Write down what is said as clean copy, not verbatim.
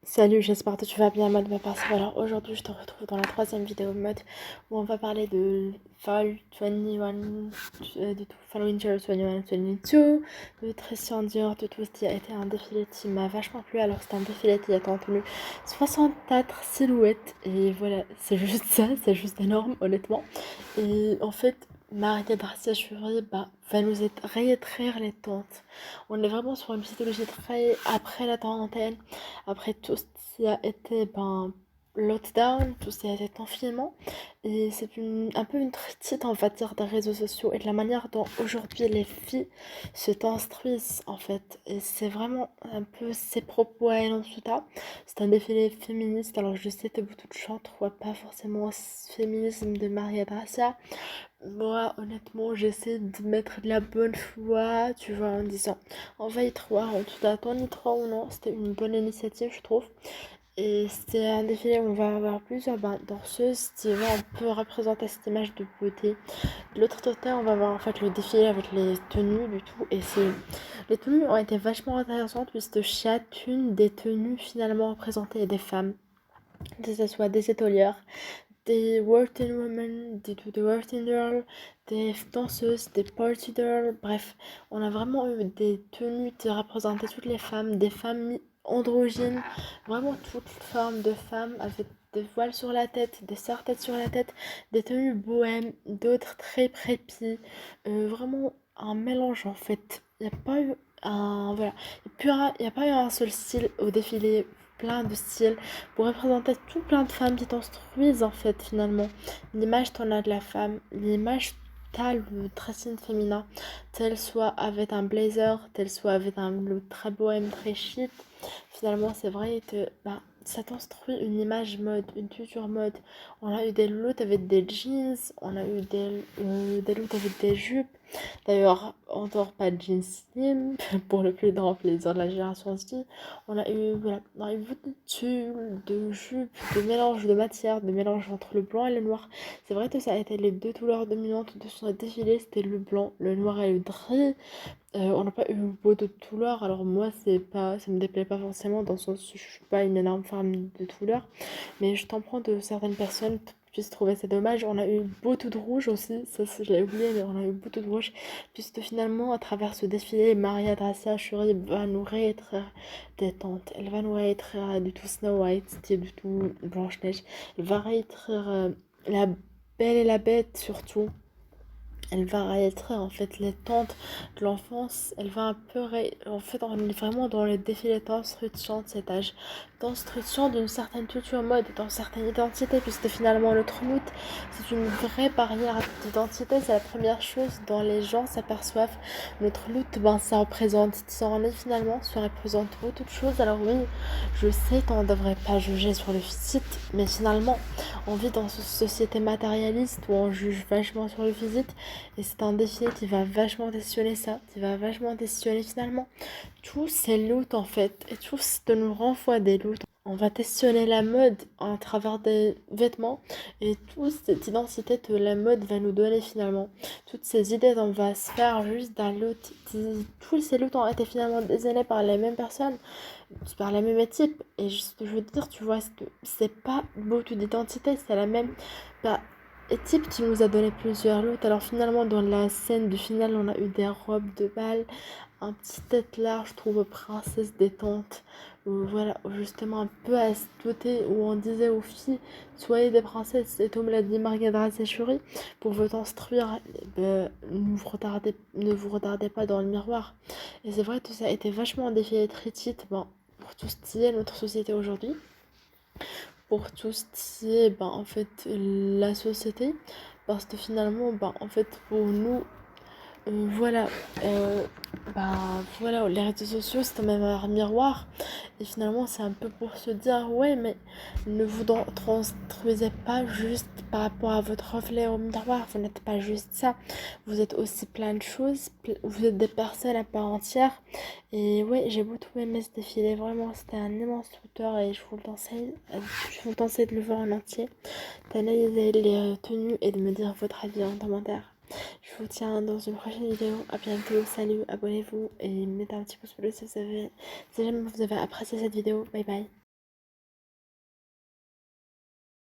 Salut, j'espère que tu vas bien, mode ma personne. Alors aujourd'hui, je te retrouve dans la troisième vidéo mode où on va parler de Fall 21, du tout, Fall Winter 21, 22, de Christian Dior, de tout ce qui a été un défilé qui m'a vachement plu. Alors c'est un défilé qui a contenu 64 silhouettes et voilà, c'est juste ça, c'est juste énorme honnêtement. Et en fait, Maria Gracia Chury va nous réécrire les tentes. On est vraiment sur une psychologie très après la quarantaine, après tout ce qui a été lockdown, tout ce qui a été confinement. Et c'est un peu une critique, on va dire, des réseaux sociaux et de la manière dont aujourd'hui les filles se construisent en fait. Et c'est vraiment un peu ses propos à elle en tout cas. C'est un défilé féministe. Alors je sais que beaucoup de gens ne trouvent pas forcément ce féminisme de Maria Gracia. Moi, honnêtement, j'essaie de mettre de la bonne foi, tu vois, en disant on va y croire, en tout cas, qu'on y croit ou non, c'était une bonne initiative, je trouve. Et c'est un défilé où on va avoir plusieurs danseuses qui vont un peu représenter cette image de beauté. De l'autre côté, on va voir en fait le défilé avec les tenues du tout. Et les tenues ont été vachement intéressantes puisque chacune des tenues finalement représentées des femmes, que ce soit des étolières, des working women, des working girls, des danseuses, des party girls, bref, on a vraiment eu des tenues qui représentaient toutes les femmes, des femmes androgynes, vraiment toutes formes de femmes avec des voiles sur la tête, des serre-têtes sur la tête, des tenues bohèmes, d'autres très précis, vraiment un mélange en fait. Il n'y a pas eu un, voilà, il y a pas eu un seul style au défilé, plein de styles pour représenter tout plein de femmes qui construisent en fait finalement l'image qu'on a de la femme, l'image t'as le dressing féminin, tel soit avec un blazer, tel soit avec un look très bohème, très chic. Finalement, c'est vrai que ça construit une image mode, une future mode. On a eu des looks avec des jeans, on a eu des looks avec des jupes. D'ailleurs, on dort pas de jeans slim pour le plus grand plaisir de la génération Z. On a eu beaucoup de tulles, de jupes, de mélange de matières, de mélange entre le blanc et le noir. C'est vrai que ça a été les deux couleurs dominantes de son défilé, c'était le blanc, le noir et le gris. On n'a pas eu beaucoup de couleurs, alors moi ça me déplaît pas forcément dans le sens où je suis pas une énorme fan de couleurs, mais je comprends de certaines personnes puissent trouver c'est dommage. On a eu beaucoup de rouge aussi, ça, je l'ai oublié, mais on a eu beaucoup de rouge, puisque finalement à travers ce défilé, Maria Gracia Shuri va nous réécrire des tentes, elle va nous réécrire du tout Snow White, qui est du tout Blanche-Neige, elle va réécrire la Belle et la Bête surtout. Elle va réécrire en fait les tentes de l'enfance. Elle va un peu en fait on est vraiment dans le défilé d'instruction de cet âge, d'instruction d'une certaine culture mode, d'une certaine identité, puisque finalement le trou c'est une vraie barrière d'identité. C'est la première chose dont les gens s'aperçoivent. Notre look, ça représente qui en est finalement, ça représente beaucoup de choses. Alors oui, je sais qu'on ne devrait pas juger sur le physique, mais finalement on vit dans une société matérialiste où on juge vachement sur le physique. Et c'est un défilé qui va vachement questionner ça, qui va vachement questionner finalement tous ces looks en fait, et tous de nous renvoie des looks. On va questionner la mode à travers des vêtements et toute cette identité que la mode va nous donner finalement. Toutes ces idées on va se faire juste d'un look. Tous ces looks ont été finalement désignés par les mêmes personnes, par la même équipe. Et ce que je veux dire, tu vois, c'est pas beaucoup d'identité, c'est la même. Bah, équipe qui nous a donné plusieurs looks. Alors finalement, dans la scène du final, on a eu des robes de bal, un petit tête large, je trouve, princesse détente. Où, voilà, justement un peu à ce côté où on disait aux filles, soyez des princesses. Et comme l'a dit Margaret Séchury, pour vous instruire, ne vous retardez pas dans le miroir. Et c'est vrai que ça a été vachement un défi critique, pour tout ce qui est notre société aujourd'hui, pour tout ce qui est en fait la société, parce que finalement en fait pour nous voilà, euh, bah voilà, les réseaux sociaux c'est quand même un miroir, et finalement c'est un peu pour se dire ouais, mais ne vous construisez pas juste par rapport à votre reflet au miroir, vous n'êtes pas juste ça, vous êtes aussi plein de choses, vous êtes des personnes à part entière. Et ouais, j'ai beaucoup aimé ce défilé, vraiment c'était un immense tuteur et je vous conseille de le voir en entier, d'analyser les tenues et de me dire votre avis en commentaire. Je vous tiens dans une prochaine vidéo. À bientôt. Salut, abonnez-vous et mettez un petit pouce bleu si jamais vous avez apprécié cette vidéo. Bye bye.